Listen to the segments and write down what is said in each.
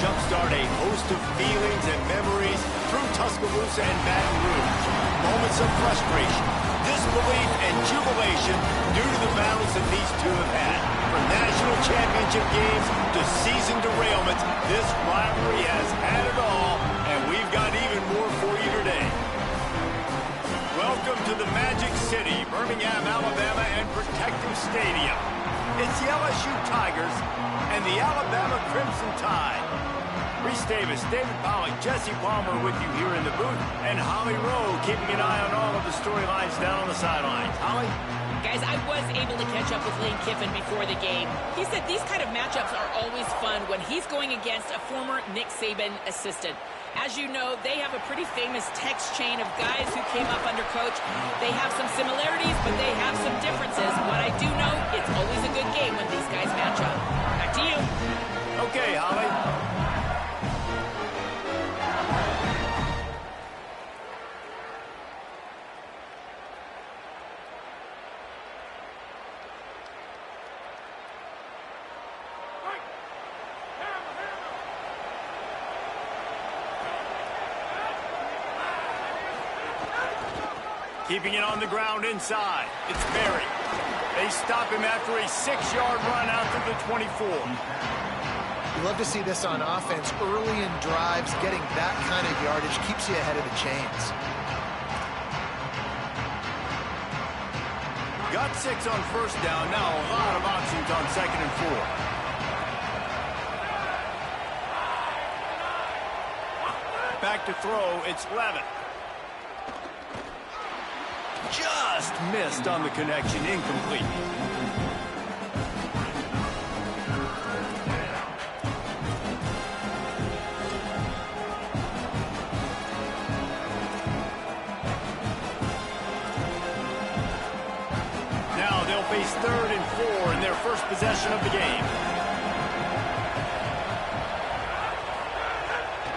jumpstart a host of feelings and memories through Tuscaloosa and Baton Rouge. Moments of frustration, disbelief, and jubilation due to the battles that these two have had. From national championship games to season derailments, this rivalry has had it all, and we've got even more for you today. Welcome to the Magic City, Birmingham, Alabama, and Protective Stadium. It's the LSU Tigers and the Alabama Crimson Tide. Reese Davis, David Pollack, Jesse Palmer with you here in the booth, and Holly Rowe keeping an eye on all of the storylines down on the sidelines. Holly? Guys, I was able to catch up with Lane Kiffin before the game. He said these kind of matchups are always fun when he's going against a former Nick Saban assistant. As you know, they have a pretty famous text chain of guys who came up under coach. They have some similarities, but they have some differences. What I do know, it's always a good game when these guys match up. Back to you. Okay, Holly. Keeping it on the ground inside. It's Berry. They stop him after a 6-yard run out to the 24. You love to see this on offense. Early in drives, getting that kind of yardage keeps you ahead of the chains. Got 6 on first down. Now a lot of options on 2nd and 4. Back to throw. It's Levitt. Just missed on the connection, incomplete. Now they'll face 3rd and 4 in their first possession of the game.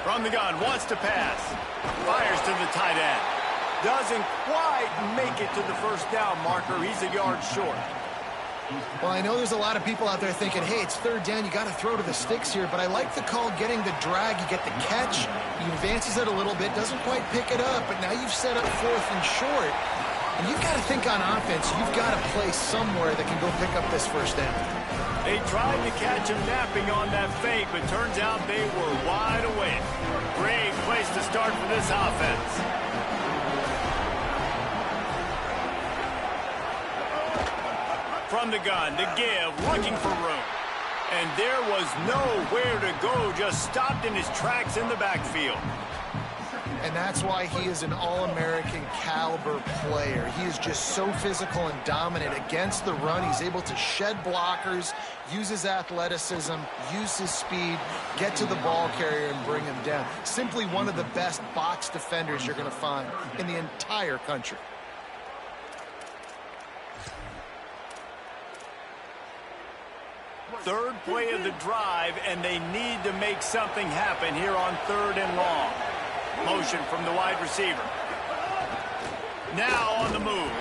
From the gun, wants to pass. Fires to the tight end. Doesn't quite make it to the first down marker. He's a yard short. Well, I know there's a lot of people out there thinking, hey, it's 3rd down, you got to throw to the sticks here, but I like the call getting the drag. You get the catch, he advances it a little bit, doesn't quite pick it up, but now you've set up 4th and short. And you've got to think on offense, you've got to play somewhere that can go pick up this first down. They tried to catch him napping on that fake, but turns out they were wide awake. Great place to start for this offense. From the gun, the give, looking for room. And there was nowhere to go, just stopped in his tracks in the backfield. And that's why he is an All-American caliber player. He is just so physical and dominant against the run. He's able to shed blockers, use his athleticism, use his speed, get to the ball carrier and bring him down. Simply one of the best box defenders you're going to find in the entire country. Third play of the drive, and they need to make something happen here on 3rd and long. Motion from the wide receiver. Now on the move.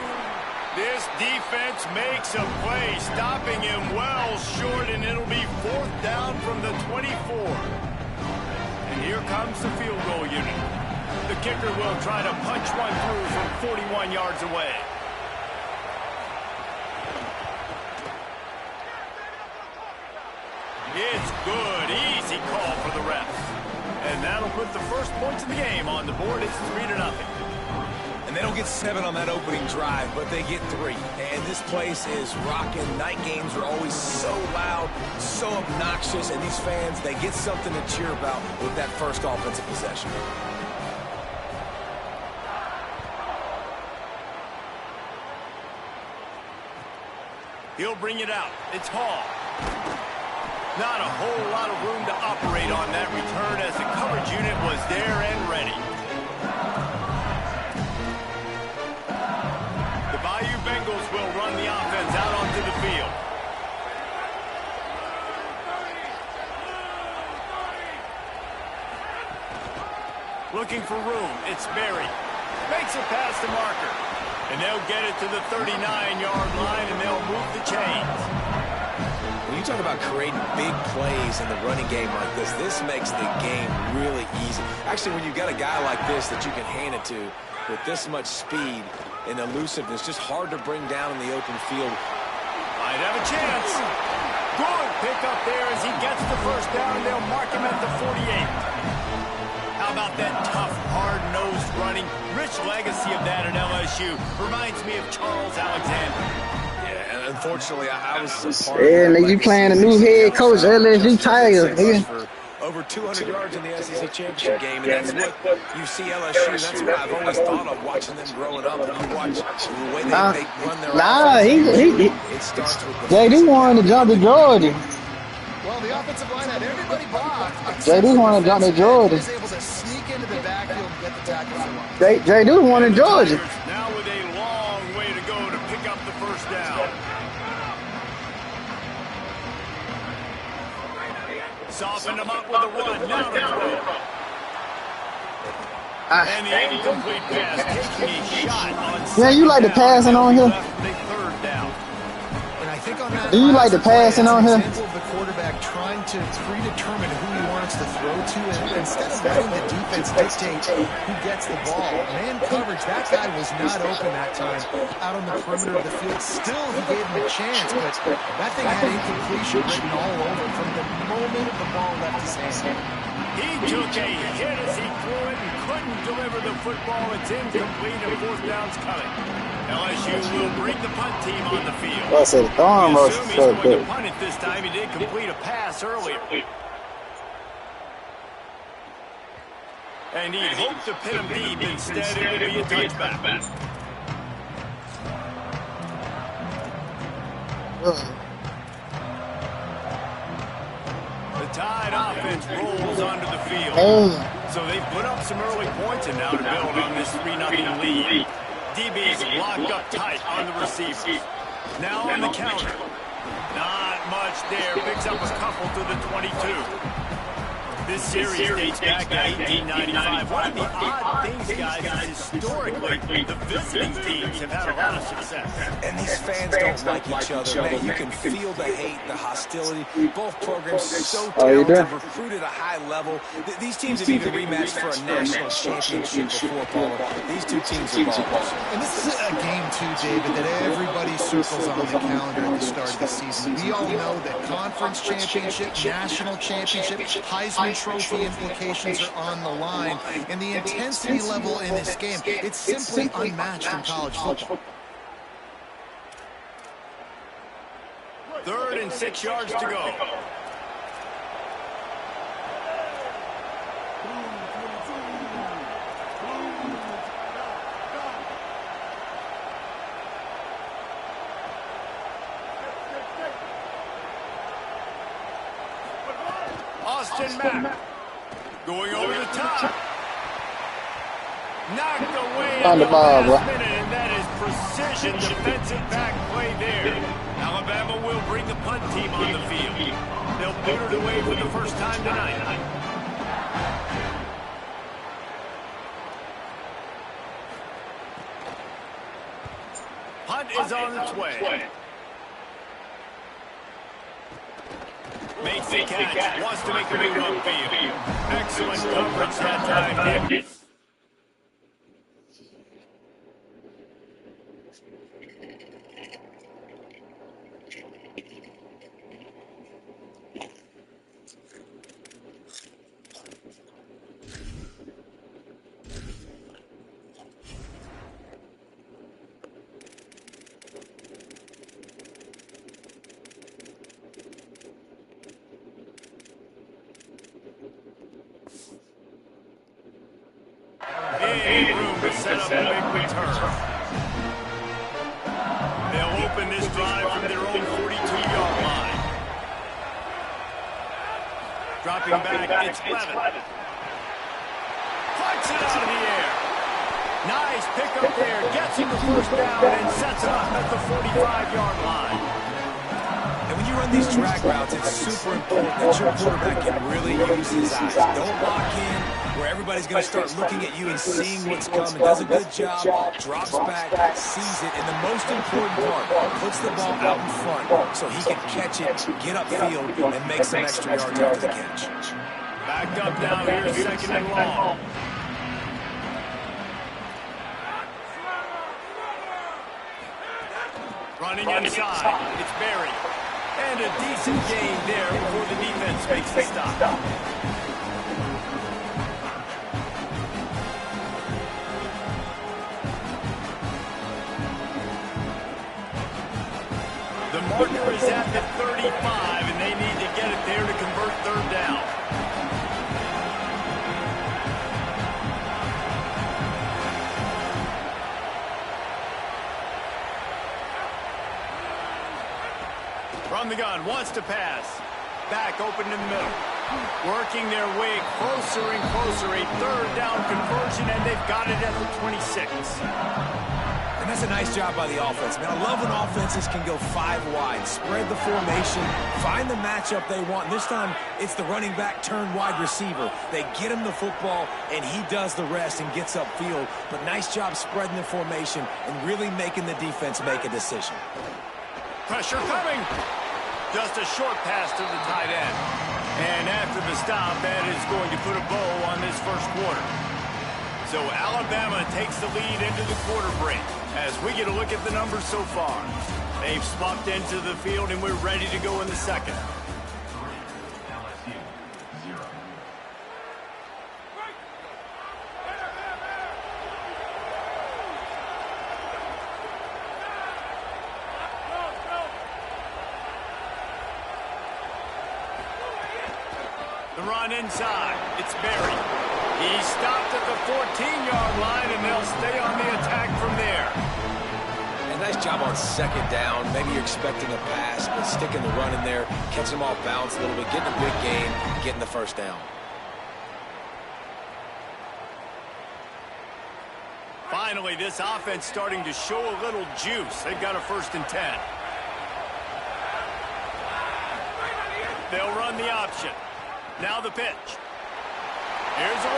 This defense makes a play, stopping him well short, and it'll be 4th down from the 24. And here comes the field goal unit. The kicker will try to punch one through from 41 yards away. It's good. Easy call for the refs. And that'll put the first points of the game on the board. It's 3-0. And they don't get 7 on that opening drive, but they get 3. And this place is rocking. Night games are always so loud, so obnoxious, and these fans, they get something to cheer about with that first offensive possession. He'll bring it out. It's Hall. Not a whole lot of room to operate on that return as the coverage unit was there and ready. The Bayou Bengals will run the offense out onto the field. Looking for room. It's Berry. Makes it past the marker. And they'll get it to the 39-yard line, and they'll move the chains. When you talk about creating big plays in the running game like this. This makes the game really easy. Actually, when you've got a guy like this that you can hand it to with this much speed and elusiveness, just hard to bring down in the open field. Might have a chance. Good pick up there as he gets the first down. They'll mark him at the 48. How about that tough, hard-nosed running? Rich legacy of that at LSU. Reminds me of Charles Alexander. Yeah, and unfortunately, I was a part Yeah, of that. nigga, you playing a new head coach, LSU Tiger, nigga. Over 200 yards in the SEC championship game, and that's what you see LSU. That's what I've always thought of watching them growing up. And you watch the way they run their offense. It starts with the JD wanted to jump to Georgia. Well, the offensive line had everybody blocked. JD wanted to jump to Georgia. He was able to sneak into the backfield and get the tackle for loss. JD wanted Georgia. Now with a long way to go to pick up the first down. Soften them up with a run. Now to throw. And the incomplete pass taking a shot on. Yeah, you like the passing on here? The third down. And I think on that Do you like the passing on here? example of the quarterback trying to predetermine who he wants to throw to, and instead of letting the defense dictate who gets the ball, man coverage, that guy was not open that time out on the perimeter of the field. Still, he gave him a chance, but that thing had incompletion written all over from the moment the ball left his hand. He took a hit as he threw it and couldn't deliver the football. It's incomplete and fourth down's coming. LSU will bring the punt team on the field. I said, We almost assume he's so going good. to punt it this time. He did complete a pass earlier. And he'd hoped to pin him deep. Instead, it will be a touchback. The Tide offense rolls onto the field. So they've put up some early points and now to build on this 3-0 lead. DB's locked up tight on the receivers. Now on the counter. Not much there. Picks up a couple to the 22. This series dates back to 1895. One of the odd things, guys, is historically the visiting teams have had a lot of success. And these fans don't like each other, man. You can feel the hate, the hostility. Both programs so talented, recruited at a high level. These teams have even rematched for a national championship before, Paula. These two teams are ballers. And this is a game, too, David, that everybody circles on the calendar at the start of the season. We all know that conference championship, national championship, Heisman Trophy implications are on the line. And the intensity level in this game, it's simply unmatched in college football. 3rd and 6 yards to go. Austin Mack going over the top. Knocked away On the ball, bro. last minute, and that is precision defensive back play there. Alabama will bring the punt team on the field. They'll boot it away for the first time tonight. Punt is on its way. Makes the catch, wants to make a move upfield. Excellent coverage that time, Dick. Room to set up a big return. They'll open this drive from their own 42-yard line. Dropping back, it's Levin. Flights it out of the air. Nice pickup there. Gets him the first down and sets him up at the 45-yard line. And when you run these drag routes, it's super important that your quarterback can really use his eyes. Don't lock in where everybody's going to start looking at you and seeing what's coming. Does a good job, drops back, sees it, and the most important part, puts the ball out in front so he can catch it, get upfield, and make some extra yards after the catch. Backed up now here, second and long. Running inside, it's Berry. And a decent gain there before the defense makes the stop. The marker is at the 35, and they need to get it there to convert third down. From the gun, wants to pass. Back open in the middle. Working their way closer and closer. A third down conversion, and they've got it at the 26. And that's a nice job by the offense. Man, I love when offenses can go 5 wide, spread the formation, find the matchup they want. And this time, it's the running back turned wide receiver. They get him the football, and he does the rest and gets upfield. But nice job spreading the formation and really making the defense make a decision. Pressure coming. Just a short pass to the tight end. And after the stop, that is going to put a bow on this first quarter. So Alabama takes the lead into the quarter break as we get a look at the numbers so far. They've swapped into the field, and we're ready to go in the second. The run inside. It's Berry. He stopped at the 14-yard line, and they'll stay on the attack from there. And nice job on second down. Maybe you're expecting a pass, but sticking the run in there, catching them off balance a little bit, getting a big gain, getting the first down. Finally, this offense starting to show a little juice. They've got a 1st and 10. They'll run the option. Now the pitch. Here's a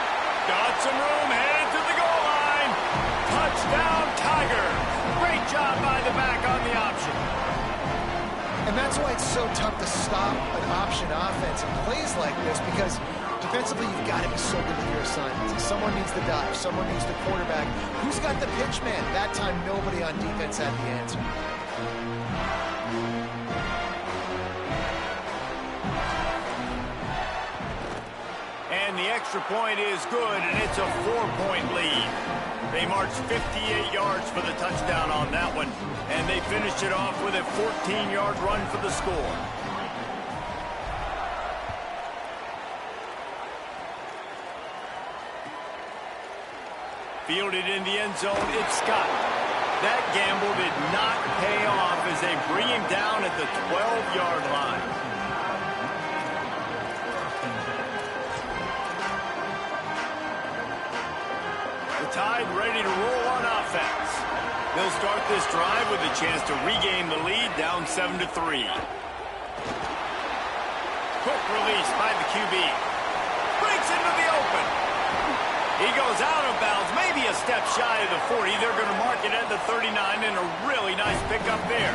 got some room, headed to the goal line. Touchdown, Tigers. Great job by the back on the option. And that's why it's so tough to stop an option offense in plays like this, because defensively you've got to be so good with your assignments. Someone needs the dive, someone needs the quarterback. Who's got the pitch man? That time nobody on defense had the answer. And the extra point is good, and it's a 4-point lead. They marched 58 yards for the touchdown on that one, and they finished it off with a 14-yard run for the score. Fielded in the end zone, it's Scott. That gamble did not pay off as they bring him down at the 12-yard line. Tide ready to roll on offense. They'll start this drive with a chance to regain the lead, down 7-3. Quick release by the QB. Breaks into the open. He goes out of bounds, maybe a step shy of the 40. They're going to mark it at the 39, and a really nice pickup there.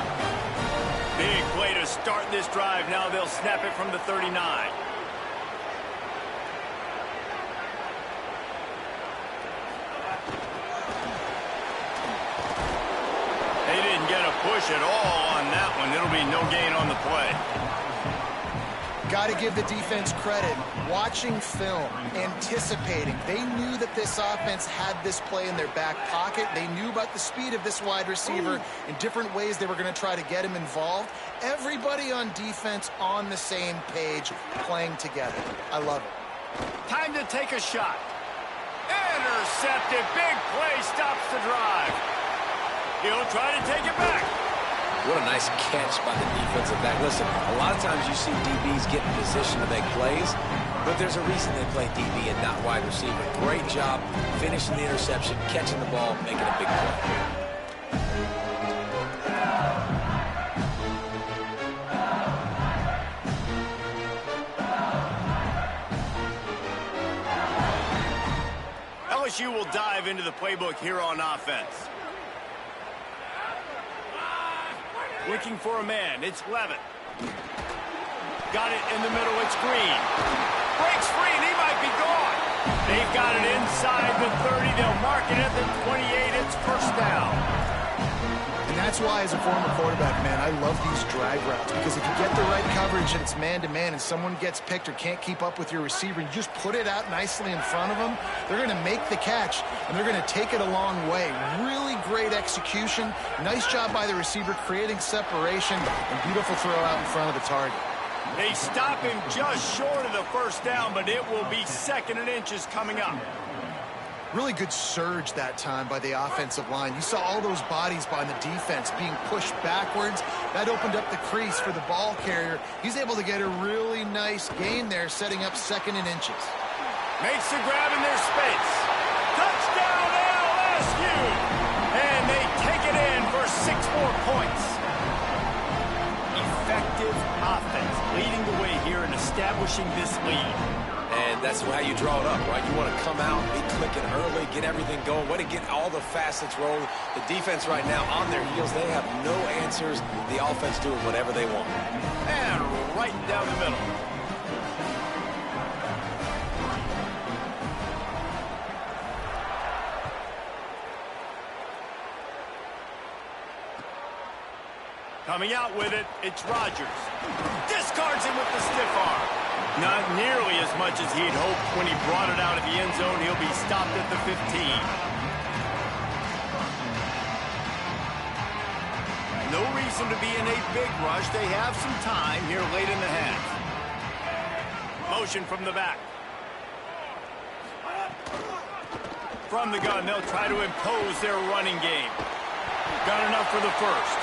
Big play to start this drive. Now they'll snap it from the 39. Push at all on that one. It'll be no gain on the play. Got to give the defense credit. Watching film, anticipating. They knew that this offense had this play in their back pocket. They knew about the speed of this wide receiver in different ways they were going to try to get him involved. Everybody on defense on the same page, playing together. I love it. Time to take a shot. Intercepted. Big play stops the drive. He'll try to take it back. What a nice catch by the defensive back. Listen, a lot of times you see DBs get in position to make plays, but there's a reason they play DB and not wide receiver. Great job finishing the interception, catching the ball, making a big play. LSU will dive into the playbook here on offense. Looking for a man. It's Levitt. Got it in the middle. It's Green. Breaks free, and he might be gone. They've got it inside the 30. They'll mark it at the 28. It's first down. And that's why, as a former quarterback, man, I love these drag routes, because if you get the right coverage and it's man-to-man and someone gets picked or can't keep up with your receiver, and you just put it out nicely in front of them, they're going to make the catch, and they're going to take it a long way. Really great execution. Nice job by the receiver creating separation, and beautiful throw out in front of the target. They stop him just short of the first down, but it will be 2nd and inches coming up. Really good surge that time by the offensive line. You saw all those bodies by the defense being pushed backwards. That opened up the crease for the ball carrier. He's able to get a really nice gain there, setting up 2nd and inches. Makes the grab in their space. Touchdown LSU! And they take it in for 6 more points. Effective offense leading the way here and establishing this lead. And that's how you draw it up, right? You want to come out, be clicking early, get everything going, way to get all the facets rolling. The defense right now on their heels, they have no answers. The offense doing whatever they want. And right down the middle. Coming out with it, it's Rodgers. Discards him with the stiff arm. Not nearly as much as he'd hoped when he brought it out of the end zone. He'll be stopped at the 15. No reason to be in a big rush. They have some time here late in the half. Motion from the back. From the gun, they'll try to impose their running game. Got enough for the first.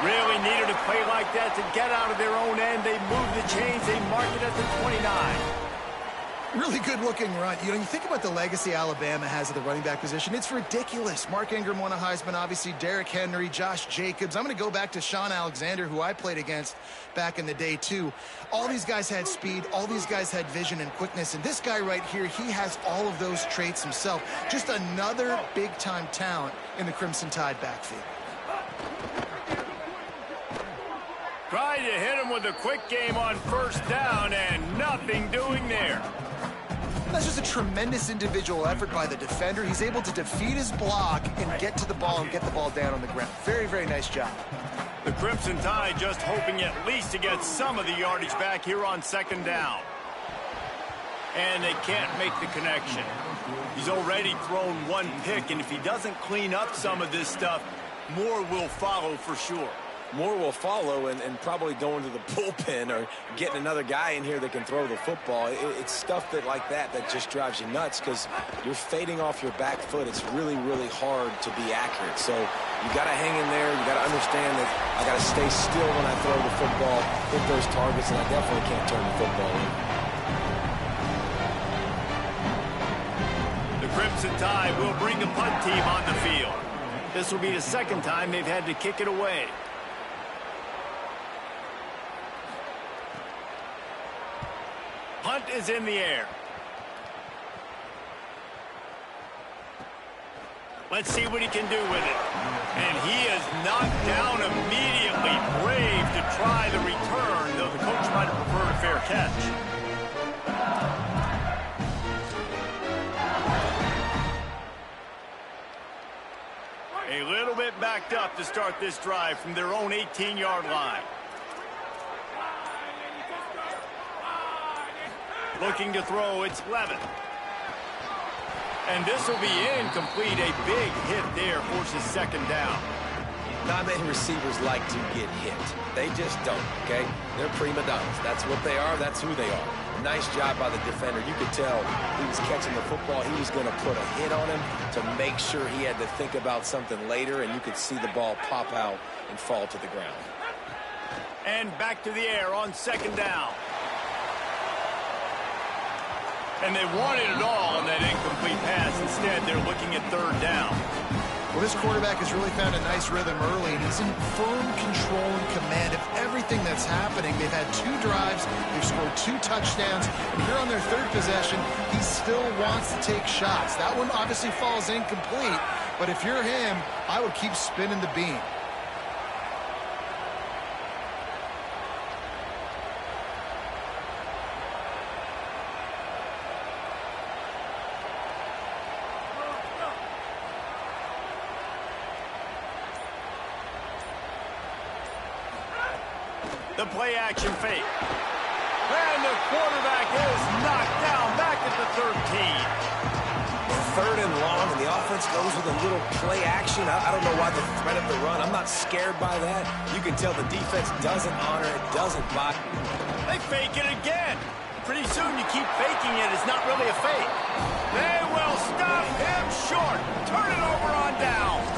Really needed a play like that to get out of their own end. They move the chains. They mark it at the 29. Really good-looking run. You know, you think about the legacy Alabama has at the running back position. It's ridiculous. Mark Ingram won a Heisman, obviously. Derrick Henry, Josh Jacobs. I'm going to go back to Sean Alexander, who I played against back in the day, too. All these guys had speed. All these guys had vision and quickness. And this guy right here, he has all of those traits himself. Just another big-time talent in the Crimson Tide backfield. Tried to hit him with a quick game on first down, and nothing doing there. That's just a tremendous individual effort by the defender. He's able to defeat his block and get to the ball and get the ball down on the ground. Very, very nice job. The Crimson Tide just hoping at least to get some of the yardage back here on 2nd down. And they can't make the connection. He's already thrown 1 pick, and if he doesn't clean up some of this stuff, more will follow for sure. More will follow, and probably going to the bullpen or getting another guy in here that can throw the football. It's stuff like that just drives you nuts, because you're fading off your back foot. It's really, really hard to be accurate. So you got to hang in there. You got to understand that I got to stay still when I throw the football, hit those targets, and I definitely can't turn the football in. The Crimson Tide will bring the punt team on the field. This will be the 2nd time they've had to kick it away. Punt is in the air. Let's see what he can do with it. And he is knocked down immediately. Brave to try the return, though the coach might have preferred a fair catch. A little bit backed up to start this drive from their own 18-yard line. Looking to throw, it's Levitt. And this will be incomplete. A big hit there forces 2nd down. Not many receivers like to get hit. They just don't, okay? They're prima donnas. That's what they are. That's who they are. Nice job by the defender. You could tell he was catching the football. He was going to put a hit on him to make sure he had to think about something later, and you could see the ball pop out and fall to the ground. And back to the air on 2nd down. And they wanted it all on that incomplete pass. Instead, they're looking at 3rd down. Well, this quarterback has really found a nice rhythm early, and he's in firm control and command of everything everything that's happening. They've had 2 drives. They've scored 2 touchdowns. And here on their 3rd possession, he still wants to take shots. That one obviously falls incomplete. But if you're him, I would keep spinning the beam. The play-action fake. And the quarterback is knocked down back at the 13. 3rd and long, and the offense goes with a little play action. I don't know why the threat of the run. I'm not scared by that. You can tell the defense doesn't honor it, doesn't buy. They fake it again. Pretty soon you keep faking it. It's not really a fake. They will stop him short. Turn it over on downs.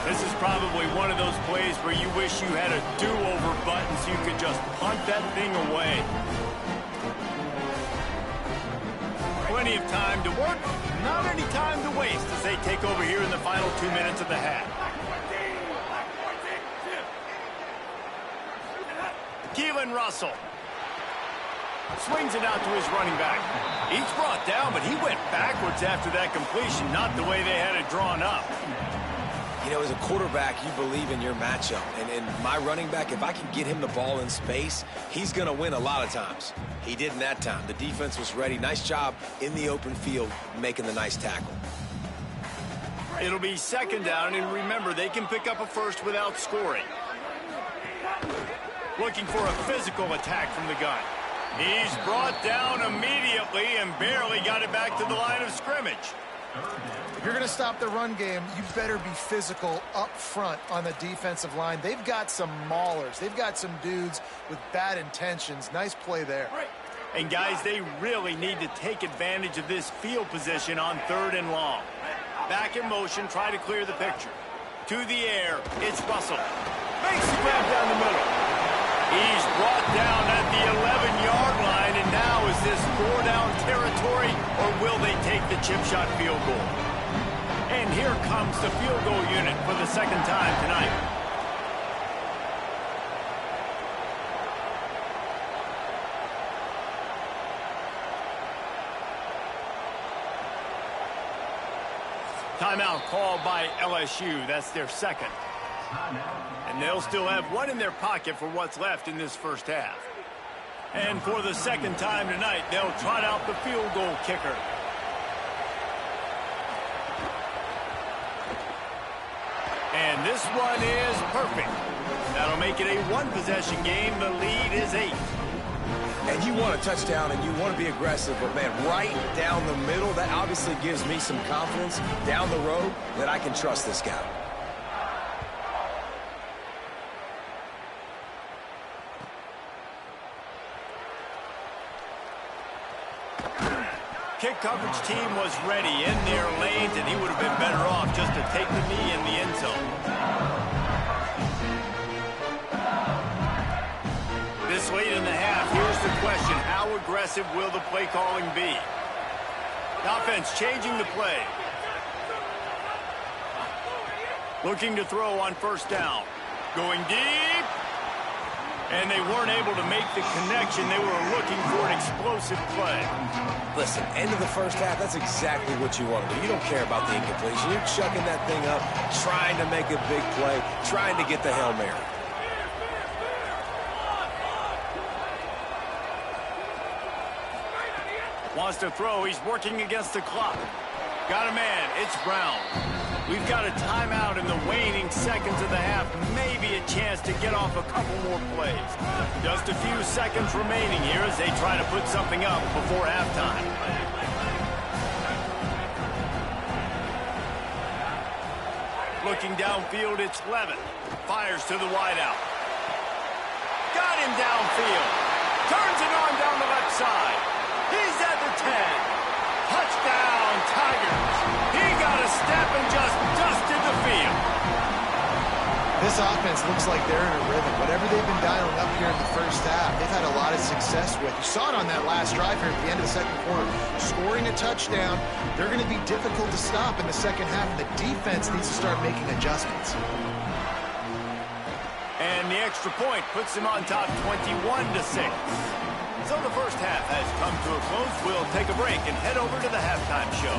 This is probably one of those plays where you wish you had a do-over button so you could just punt that thing away. Plenty of time to work, not any time to waste as they take over here in the final 2 minutes of the half. Keelan Russell swings it out to his running back. He's brought down, but he went backwards after that completion, not the way they had it drawn up. You know, as a quarterback, you believe in your matchup. And my running back, if I can get him the ball in space, he's going to win a lot of times. He did in that time. The defense was ready. Nice job in the open field making the nice tackle. It'll be 2nd down, and remember, they can pick up a first without scoring. Looking for a physical attack from the gun. He's brought down immediately and barely got it back to the line of scrimmage. If you're going to stop the run game, you better be physical up front on the defensive line. They've got some maulers. They've got some dudes with bad intentions. Nice play there. And, guys, they really need to take advantage of this field position on 3rd and long. Back in motion, try to clear the picture. To the air, it's Russell. Makes the grab down the middle. He's brought down at the 11-yard line, and now is this 4-down territory, or will they take the chip shot field goal? And here comes the field goal unit for the 2nd time tonight. Timeout called by LSU. That's their 2nd. And they'll still have one in their pocket for what's left in this first half. And for the 2nd time tonight, they'll trot out the field goal kicker. And this one is perfect. That'll make it a 1-possession game. The lead is 8. And you want a touchdown and you want to be aggressive, but, man, right down the middle, that obviously gives me some confidence down the road that I can trust this guy. Kick coverage team was ready in their lanes, and he would have been better off just to take the knee in the end zone. This late in the half, here's the question. How aggressive will the play calling be? The offense changing the play. Looking to throw on 1st down. Going deep. And they weren't able to make the connection. They were looking for an explosive play. Listen, end of the first half, that's exactly what you want to do. You don't care about the incompletion. You're chucking that thing up, trying to make a big play, trying to get the Hail Mary. Wants to throw. He's working against the clock. Got a man. It's Brown. We've got a timeout in the waning seconds of the half. Maybe a chance to get off a couple more plays. Just a few seconds remaining here as they try to put something up before halftime. Looking downfield, it's Levin. Fires to the wideout. Got him downfield. Turns it on down the left side. He's at the 10. Touchdown, Tigers. He got a step and just dusted the field. This offense looks like they're in a rhythm. Whatever they've been dialing up here in the first half, they've had a lot of success with. You saw it on that last drive here at the end of the 2nd quarter. Scoring a touchdown, they're going to be difficult to stop in the 2nd half. The defense needs to start making adjustments. And the extra point puts him on top 21-6. So the first half has come to a close. We'll take a break and head over to the halftime show.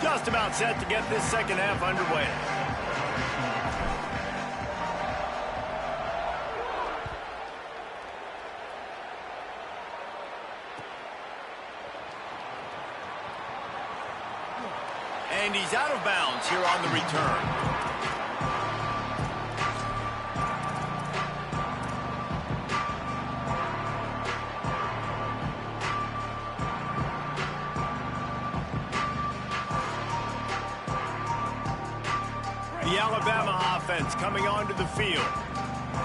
Just about set to get this second half underway. And he's out of bounds here on the return. The Alabama offense coming onto the field.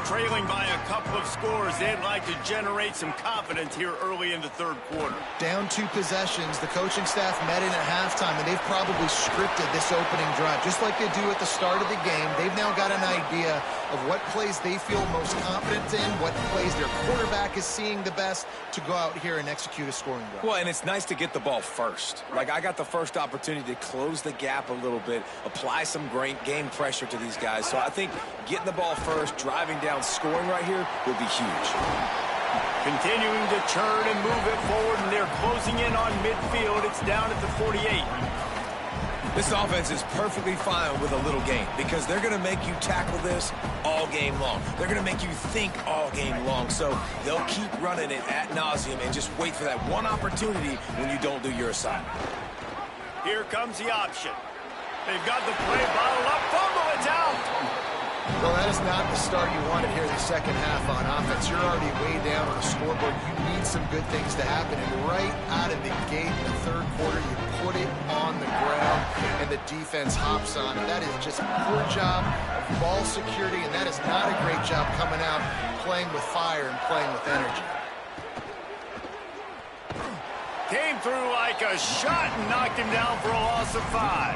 Trailing by a couple of scores, they'd like to generate some confidence here early in the third quarter. Down 2 possessions, the coaching staff met in at halftime, and they've probably scripted this opening drive. Just like they do at the start of the game, they've now got an idea of what plays they feel most confident in, what plays their quarterback is seeing the best to go out here and execute a scoring drive. Well, and it's nice to get the ball first. Like, I got the first opportunity to close the gap a little bit, apply some great game pressure to these guys. So I think getting the ball first, driving down, scoring right here will be huge. Continuing to churn and move it forward, and they're closing in on midfield. It's down at the 48. This offense is perfectly fine with a little game because they're going to make you tackle this all game long. They're going to make you think all game long. So they'll keep running it ad nauseum and just wait for that one opportunity when you don't do your assignment. Here comes the option. They've got the play bottled up. Fumble, it's out. Well, that is not the start you wanted here in the second half on offense. You're already way down on the scoreboard. You need some good things to happen. And right out of the gate in the third quarter, you put it on the ground, and the defense hops on it. That is just a poor job of ball security, and that is not a great job coming out, playing with fire and playing with energy. Came through like a shot and knocked him down for a loss of 5.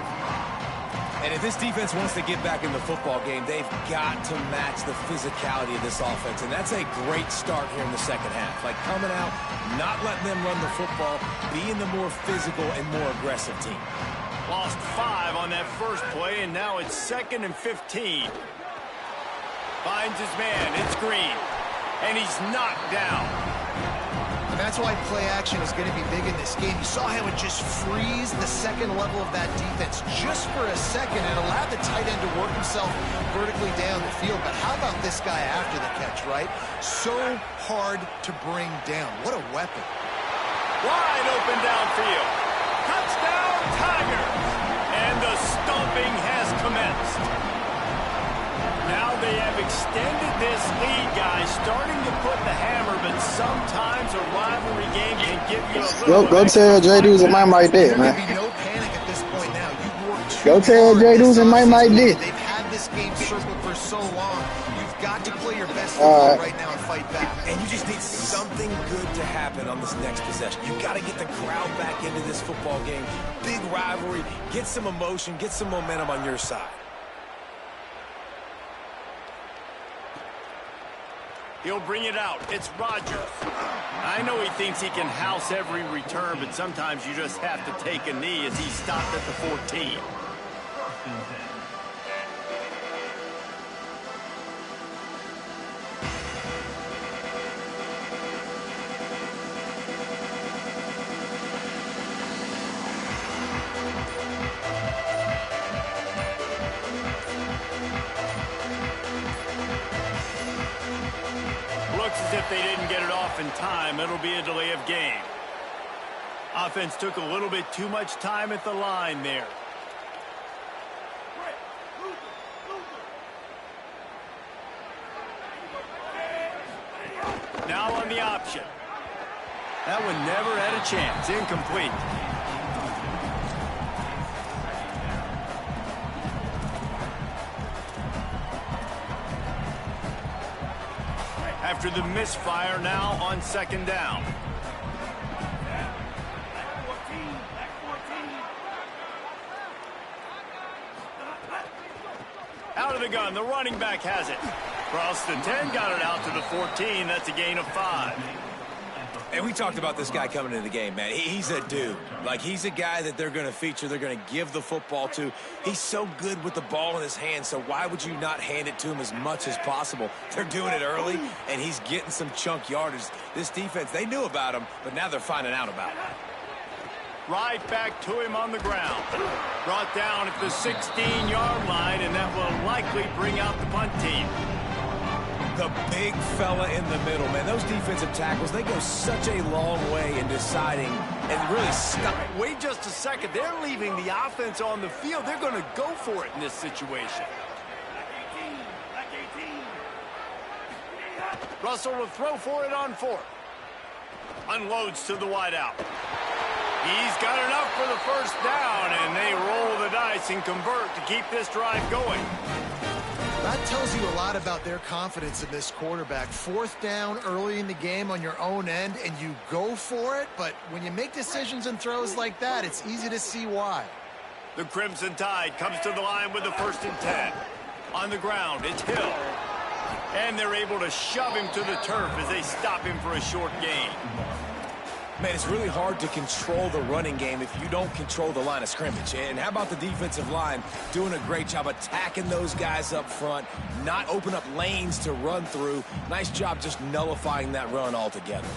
And if this defense wants to get back in the football game, they've got to match the physicality of this offense. And that's a great start here in the second half. Like coming out, not letting them run the football, being the more physical and more aggressive team. Lost 5 on that first play, and now it's 2nd and 15. Finds his man. It's Green. And he's knocked down. And that's why play action is going to be big in this game. You saw how it just frees the second level of that defense just for a second and allowed the tight end to work himself vertically down the field. But how about this guy after the catch, right? So hard to bring down. What a weapon. Wide open downfield. Touchdown, Tigers! And the stomping has commenced. Now they have extended this lead, guys, starting to put the hammer, but sometimes a rivalry game can give you a little... Go tell J Deuce and Mike did, man. There'll be no panic at this point now. You worked too Go tell hard. J Deuce and Mike did. They've had this game circled for so long. You've got to play your best football right now and fight back. And you just need something good to happen on this next possession. You got to get the crowd back into this football game. Big rivalry. Get some emotion. Get some momentum on your side. He'll bring it out. It's Rodgers. I know he thinks he can house every return, but sometimes you just have to take a knee as he stopped at the 14. As if they didn't get it off in time, it'll be a delay of game. Offense took a little bit too much time at the line there. Now on the option. That one never had a chance. Incomplete. After the misfire, now on second down. Out of the gun, the running back has it. Cross the 10, got it out to the 14. That's a gain of 5. And we talked about this guy coming into the game, man. He's a dude. Like, he's a guy that they're going to feature, they're going to give the football to. He's so good with the ball in his hand, so why would you not hand it to him as much as possible? They're doing it early, and he's getting some chunk yardage. This defense, they knew about him, but now they're finding out about him. Right back to him on the ground. Brought down at the 16-yard line, and that will likely bring out the punt team. The big fella in the middle, man. Those defensive tackles, they go such a long way in deciding and really stop. Wait just a second. They're leaving the offense on the field. They're going to go for it in this situation. Russell will throw for it on 4th. Unloads to the wideout. He's got enough for the first down, and they roll the dice and convert to keep this drive going. That tells you a lot about their confidence in this quarterback. 4th down early in the game on your own end, and you go for it, but when you make decisions and throws like that, it's easy to see why. The Crimson Tide comes to the line with the 1st and 10. On the ground, it's Hill. And they're able to shove him to the turf as they stop him for a short gain. Man, it's really hard to control the running game if you don't control the line of scrimmage. And how about the defensive line doing a great job attacking those guys up front, not open up lanes to run through. Nice job just nullifying that run altogether.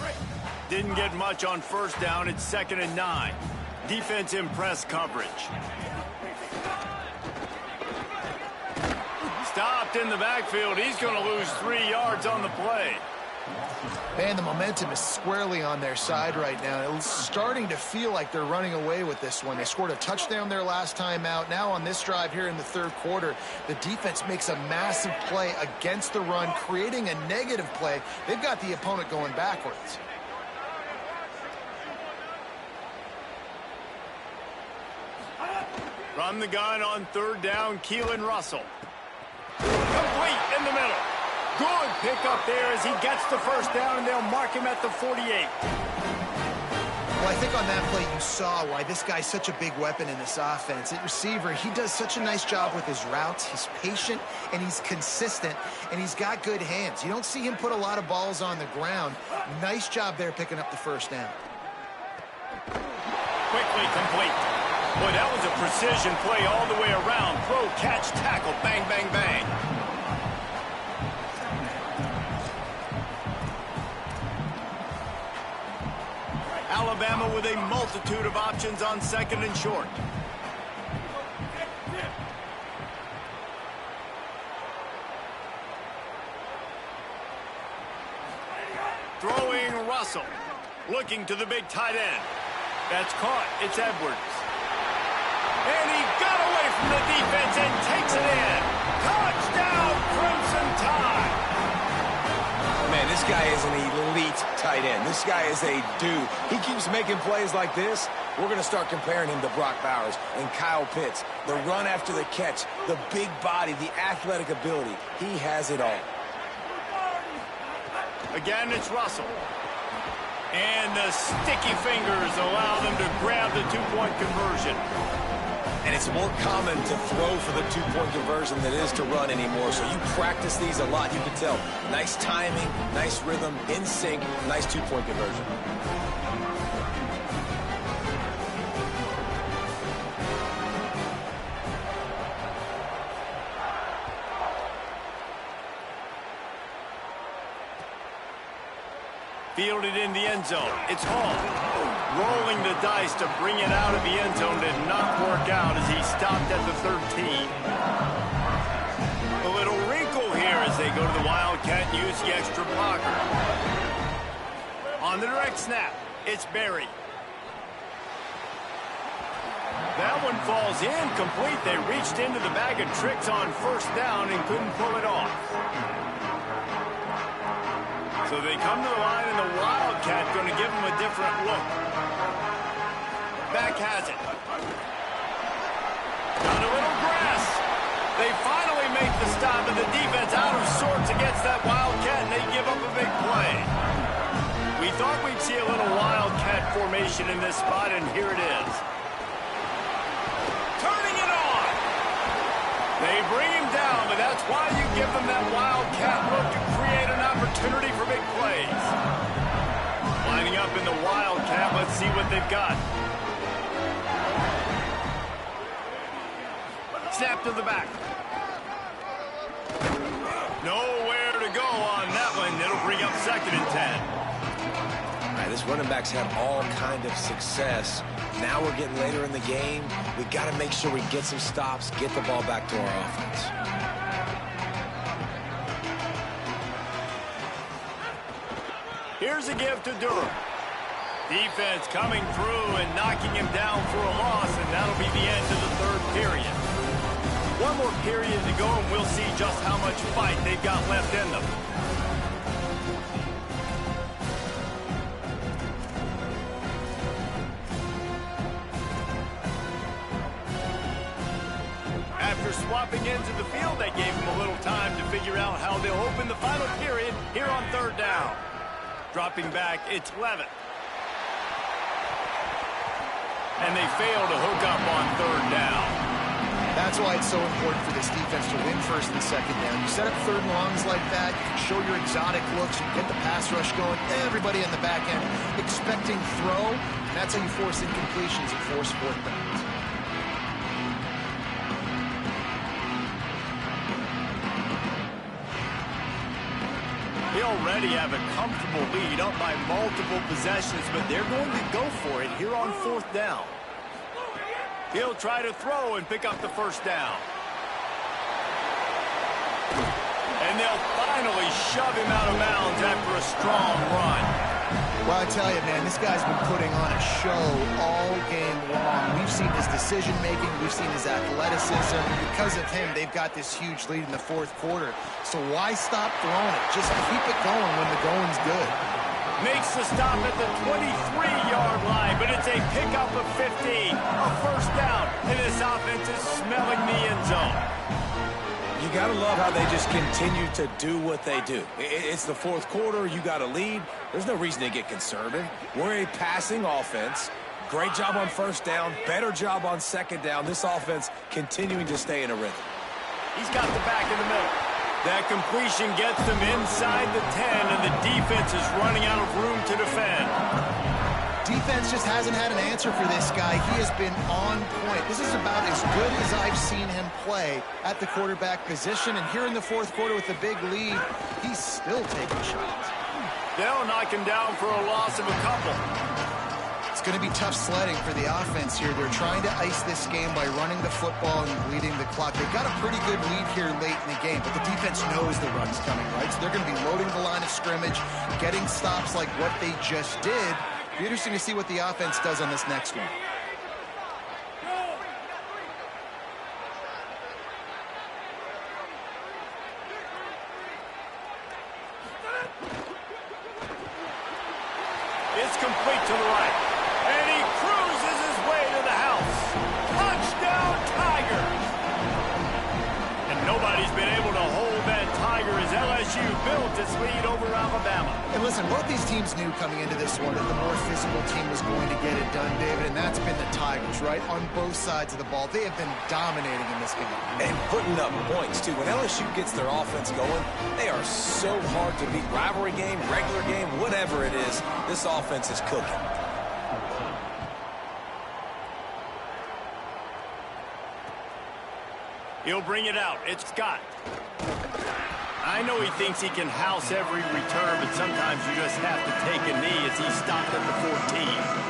Didn't get much on 1st down. It's 2nd and 9. Defense in press coverage. Stopped in the backfield. He's going to lose 3 yards on the play. Man, the momentum is squarely on their side right now. It's starting to feel like they're running away with this one. They scored a touchdown their last time out. Now on this drive here in the 3rd quarter, the defense makes a massive play against the run, creating a negative play. They've got the opponent going backwards. From the gun on 3rd down, Keelan Russell. Complete in the middle. Good pickup there as he gets the 1st down, and they'll mark him at the 48. Well, I think on that play you saw why this guy's such a big weapon in this offense. At receiver, he does such a nice job with his routes. He's patient, and he's consistent, and he's got good hands. You don't see him put a lot of balls on the ground. Nice job there picking up the 1st down. Quickly complete. Boy, that was a precision play all the way around. Throw, catch, tackle, bang, bang, bang. Alabama with a multitude of options on 2nd and short. Throwing Russell. Looking to the big tight end. That's caught. It's Edwards. And he got away from the defense and takes it in. Touchdown, Crimson Tide. Man, this guy is an elite tight end. This guy is a dude. He keeps making plays like this. We're going to start comparing him to Brock Bowers and Kyle Pitts. The run after the catch, the big body, the athletic ability. He has it all. Again, it's Russell. And the sticky fingers allow them to grab the 2-point conversion. And it's more common to throw for the 2-point conversion than it is to run anymore. So you practice these a lot. You can tell. Nice timing, nice rhythm, in sync, nice 2-point conversion. Fielded in the end zone. It's Hall. Rolling the dice to bring it out of the end zone did not work out as he stopped at the 13. A little wrinkle here as they go to the Wildcat and use the extra blocker. On the direct snap, it's Berry. That one falls incomplete. They reached into the bag of tricks on 1st down and couldn't pull it off. So they come to the line, and the Wildcat going to give them a different look. Back has it. Got a little grass. They finally make the stop, and the defense out of sorts against that Wildcat, and they give up a big play. We thought we'd see a little Wildcat formation in this spot, and here it is. Turning it on. They bring him down, but that's why you give them that Wildcat look to create an opportunity for big plays. Lining up in the Wildcat. Let's see what they've got. Snap to the back. Nowhere to go on that one. It'll bring up 2nd and 10. All right, this running back's had all kind of success. Now we're getting later in the game. We got to make sure we get some stops, get the ball back to our offense. Here's a give to Durham. Defense coming through and knocking him down for a loss, and that'll be the end of the 3rd period. One more period to go, and we'll see just how much fight they've got left in them. After swapping into the field, they gave him a little time to figure out how they'll open the final period here on 3rd down. Dropping back, it's Levitt. And they fail to hook up on 3rd down. That's why it's so important for this defense to win 1st and 2nd down. You set up 3rd and longs like that, you can show your exotic looks, you get the pass rush going, everybody in the back end expecting throw, and that's how you force incompletions and force 4th downs. They already have a comfortable lead, up by multiple possessions, but they're going to go for it here on 4th down. He'll try to throw and pick up the 1st down. And they'll finally shove him out of bounds after a strong run. Well, I tell you, man, this guy's been putting on a show all game long. We've seen his decision-making. We've seen his athleticism. Because of him, they've got this huge lead in the 4th quarter. So why stop throwing it? Just keep it going when the going's good. Makes the stop at the 23-yard line, but it's a pickup of 15. A 1st down, and this offense is smelling the end zone. You got to love how they just continue to do what they do. It's the 4th quarter. You got a lead. There's no reason to get conservative. We're a passing offense. Great job on 1st down. Better job on 2nd down. This offense continuing to stay in a rhythm. He's got the back in the middle. That completion gets them inside the 10, and the defense is running out of room to defend. Defense just hasn't had an answer for this guy. He has been on point. This is about as good as I've seen him play at the quarterback position. And here in the 4th quarter with the big lead, he's still taking shots. They'll knock him down for a loss of a couple. It's going to be tough sledding for the offense here. They're trying to ice this game by running the football and bleeding the clock. They've got a pretty good lead here late in the game, but the defense knows the run's coming, right? So they're going to be loading the line of scrimmage, getting stops like what they just did. It'll be interesting to see what the offense does on this next one. It's complete to the right. And he cruises his way to the house. Touchdown, Tigers! And nobody's been able to hold that Tiger as LSU built its lead over Alabama. And listen, both these teams knew coming into this one that the more physical team was going to get it done, David, and that's been the Tigers, right? On both sides of the ball. They have been dominating in this game. And putting up points, too. When LSU gets their offense going, they are so hard to beat. Rivalry game, regular game, whatever it is, this offense is cooking. He'll bring it out. It's Scott. I know he thinks he can house every return, but sometimes you just have to take a knee as he stopped at the 14.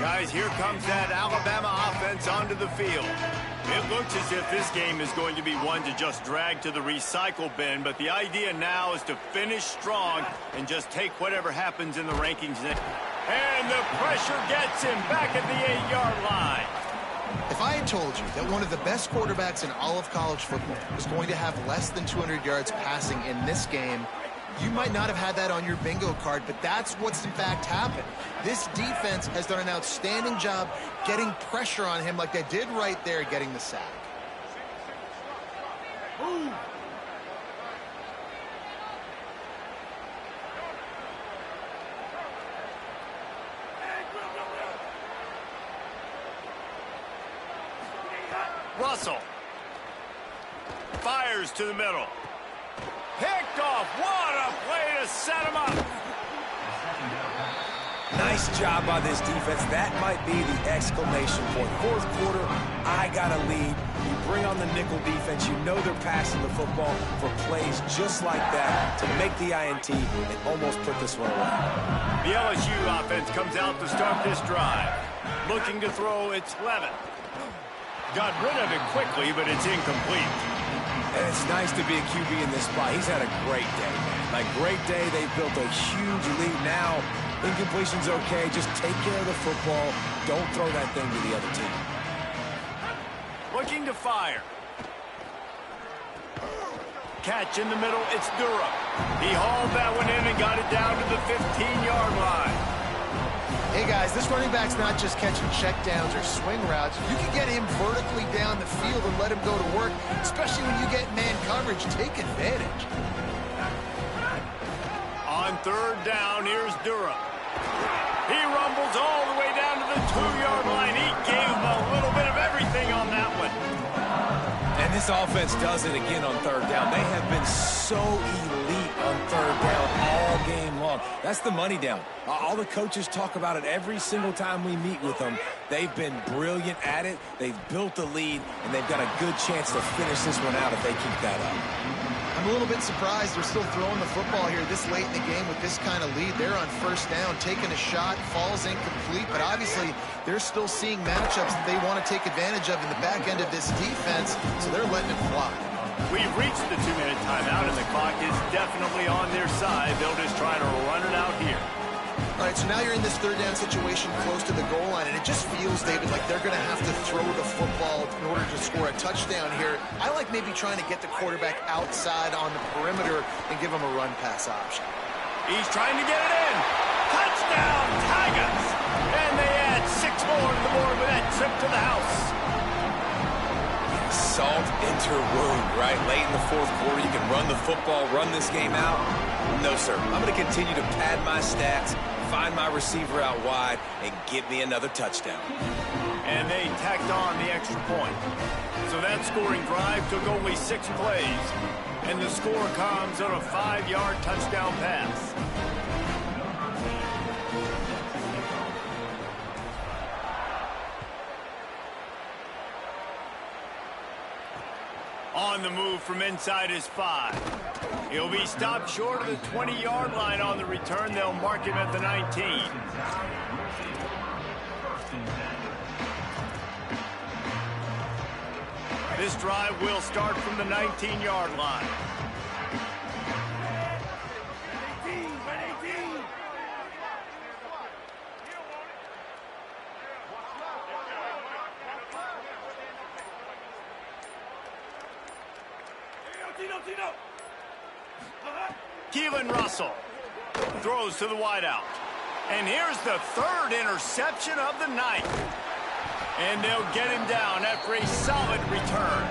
Guys, here comes that Alabama offense onto the field. It looks as if this game is going to be one to just drag to the recycle bin, but the idea now is to finish strong and just take whatever happens in the rankings. And the pressure gets him back at the 8-yard line. If I had told you that one of the best quarterbacks in all of college football was going to have less than 200 yards passing in this game, you might not have had that on your bingo card, but that's what's in fact happened. This defense has done an outstanding job getting pressure on him like they did right there, getting the sack. Russell. Fires to the middle. Picked off. What a play to set him up. Nice job by this defense. That might be the exclamation point. Fourth quarter, I got a lead. You bring on the nickel defense. You know they're passing the football for plays just like that to make the INT and almost put this one away. The LSU offense comes out to start this drive. Looking to throw, it's Levin. Got rid of it quickly, but it's incomplete. And it's nice to be a QB in this spot. He's had a great day, man. Like, great day. They've built a huge lead now. Incompletion's okay. Just take care of the football. Don't throw that thing to the other team. Looking to fire. Catch in the middle. It's Durham. He hauled that one in and got it down to the 15-yard line. Hey, guys, this running back's not just catching checkdowns or swing routes. You can get him vertically down the field and let him go to work, especially when you get man coverage. Take advantage. On third down, here's Durham. He rumbles all the way down to the 2-yard line. He gave him a little bit of everything on that one. And this offense does it again on third down. They have been so elite on third down all game long. That's the money down. All the coaches talk about it every single time we meet with them. They've been brilliant at it. They've built a lead, and they've got a good chance to finish this one out if they keep that up. I'm a little bit surprised they're still throwing the football here this late in the game with this kind of lead. They're on first down, taking a shot, falls incomplete, but obviously they're still seeing matchups that they want to take advantage of in the back end of this defense, so they're letting it fly. We've reached the 2-minute timeout, and the clock is definitely on their side. They'll just try to run it out here. All right, so now you're in this third down situation close to the goal line, and it just feels, David, like they're going to have to throw the football in order to score a touchdown here. I like maybe trying to get the quarterback outside on the perimeter and give him a run-pass option. He's trying to get it in. Touchdown, Tigers! And they add 6 more to the board with that trip to the house. Salt into wound, right? Late in the fourth quarter, you can run the football, run this game out. No, sir. I'm going to continue to pad my stats, find my receiver out wide, and give me another touchdown. And they tacked on the extra point. So that scoring drive took only 6 plays. And the score comes on a 5-yard touchdown pass. On the move from inside his 5. He'll be stopped short of the 20-yard line on the return. They'll mark him at the 19. This drive will start from the 19-yard line. Keelan Russell throws to the wideout. And here's the 3rd interception of the night. And they'll get him down after a solid return.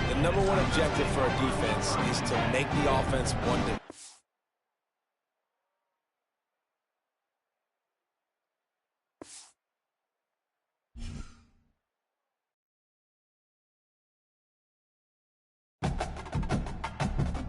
The #1 objective for a defense is to make the offense one